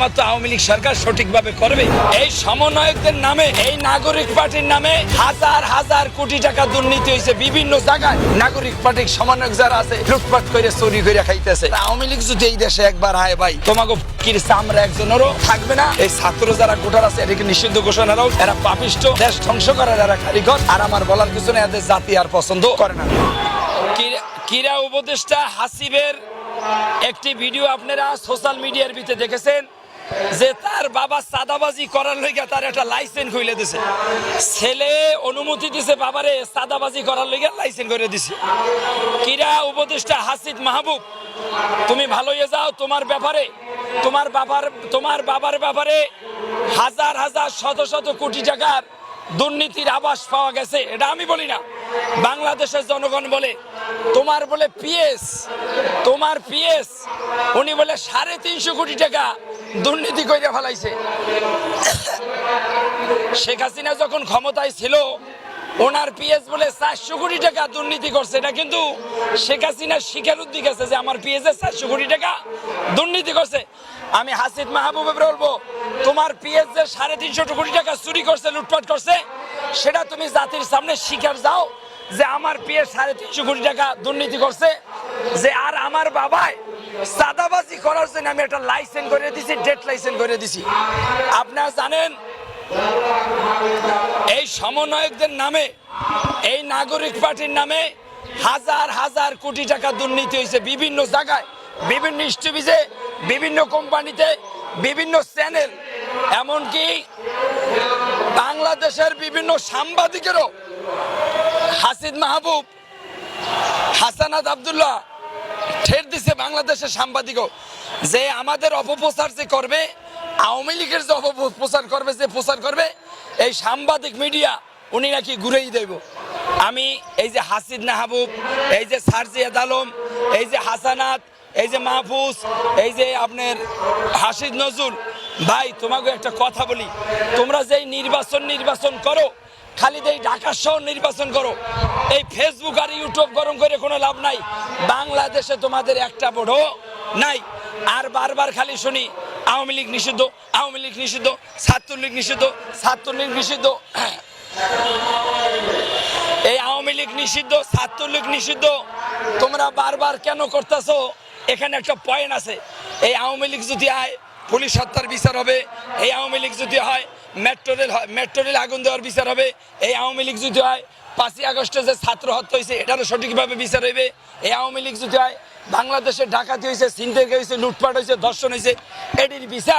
একমাত্র আওয়ামী লীগ সরকার সঠিকভাবে করবে। এই সমন্বয়কদের নামে, এই নাগরিক পার্টির নামে হাজার হাজার কোটি টাকা দুর্নীতি হয়েছে বিভিন্ন জায়গায়। নাগরিক পার্টির সমন্বয়ক যারা আছে লুটপাট করে চুরি করে খাইতেছে। আওয়ামী লীগ যদি এই দেশে একবার হয় ভাই, তোমাকে আমরা একজনেরও থাকবে না। এই ছাত্র যারা কোটার আছে এটাকে নিষিদ্ধ ঘোষণা দাও। এরা পাপিষ্ট, দেশ ধ্বংস করার এরা কারিগর। আর আমার বলার কিছু নেই, এদের জাতি আর পছন্দ করে না। ক্রীড়া উপদেষ্টা হাসিবের একটি ভিডিও আপনারা সোশ্যাল মিডিয়ার ভিতরে দেখেছেন যে তার বাবা সাদাবাজি করার লইগা তার একটা লাইসেন্স খুলে দিছে। ছেলে অনুমতি দিছে বাবারে সাদাবাজি করার লইগা লাইসেন্স করে দিছে। ক্রীড়া উপদেষ্টা হাসিব মাহবুব, তুমি ভালো হয়ে যাও। তোমার ব্যাপারে, তোমার বাবার ব্যাপারে হাজার হাজার শত শত কোটি টাকার দুর্নীতির আভাস পাওয়া গেছে। এটা আমি বলি না, বাংলাদেশের জনগণ বলে। তোমার বলে পিএস, তোমার পিএস উনি বলে 350 কোটি টাকা দুর্নীতি করে ফেলাইছে। শেখ হাসিনা যখন ক্ষমতায় ছিল ওনার পিএস বলে 400 কোটি টাকা দুর্নীতি করছে। এটা কিন্তু শেখ হাসিনা স্বীকারোক্তি গেছে যে আমার পিএস 400 কোটি টাকা দুর্নীতি করছে। আমি হাসিব মাহবুবে বলবো, তোমার পিএস যে 350 কোটি টাকা চুরি করছে, লুটপাট করছে, সেটা তুমি জাতির সামনে স্বীকার যাও যে আমার পিএস 350 কোটি টাকা দুর্নীতি করছে। যে আর আমার বাবাই সাদাবাজি করার জন্য আমি একটা লাইসেন্স করে দিছি, ডেট লাইসেন্স করে দিছি। আপনারা জানেন এই সমন্বয়কদের নামে, এই নাগরিক পার্টির নামে হাজার হাজার কোটি টাকা দুর্নীতি হয়েছে বিভিন্ন জায়গায়, বিভিন্ন স্টপিজে, বিভিন্ন কোম্পানিতে, বিভিন্ন চ্যানেল, এমনকি বাংলাদেশের বিভিন্ন সাংবাদিকেরও হাসিব মাহবুব, হাসানাত আব্দুল্লাহ ঠের দিছে বাংলাদেশের সাংবাদিকও যে আমাদের অপপ্রচার যে করবে, আওয়ামী লীগের যে অপপ্রচার করবে, যে প্রচার করবে, এই সাংবাদিক মিডিয়া উনি নাকি ঘুরেই দেব। আমি এই যে হাসিব মাহবুব, এই যে সারজিয়াদ আলম, এই যে হাসানাত, এই যে মাহফুজ, এই যে আপনার হাসিদ নজরুল ভাই, তোমাকে একটা কথা বলি, তোমরা যেই নির্বাচন করো, খালি এই ঢাকা শহর নির্বাচন করো, এই ফেসবুক আর ইউটিউব গরম করে কোনো লাভ নাই। বাংলাদেশে তোমাদের একটা বড় নাই। আর বারবার খালি শুনি আওয়ামী লীগ নিষিদ্ধ, আওয়ামী লীগ নিষিদ্ধ, ছাত্রলীগ নিষিদ্ধ, ছাত্রলীগ নিষিদ্ধ। এই আওয়ামী লীগ নিষিদ্ধ, ছাত্রলীগ নিষিদ্ধ তোমরা বারবার কেন করতেছো? এখানে একটা পয়েন্ট আছে। এই আওয়ামী লীগ যদি হয় পুলিশ হত্যার বিচার হবে, এই আওয়ামী লীগ যদি হয় মেট্রো রেল আগুন দেওয়ার বিচার হবে, এই আওয়ামী লীগ যদি হয় 5ই আগস্টে যে ছাত্র হত্যা হয়েছে এটারও সঠিকভাবে বিচার হইবে, এই আওয়ামী লীগ যদি হয় বাংলাদেশে ডাকাতি হয়েছে, ছিনতাই হয়েছে, লুটপাট হয়েছে, ধর্ষণ হয়েছে, এটির বিচার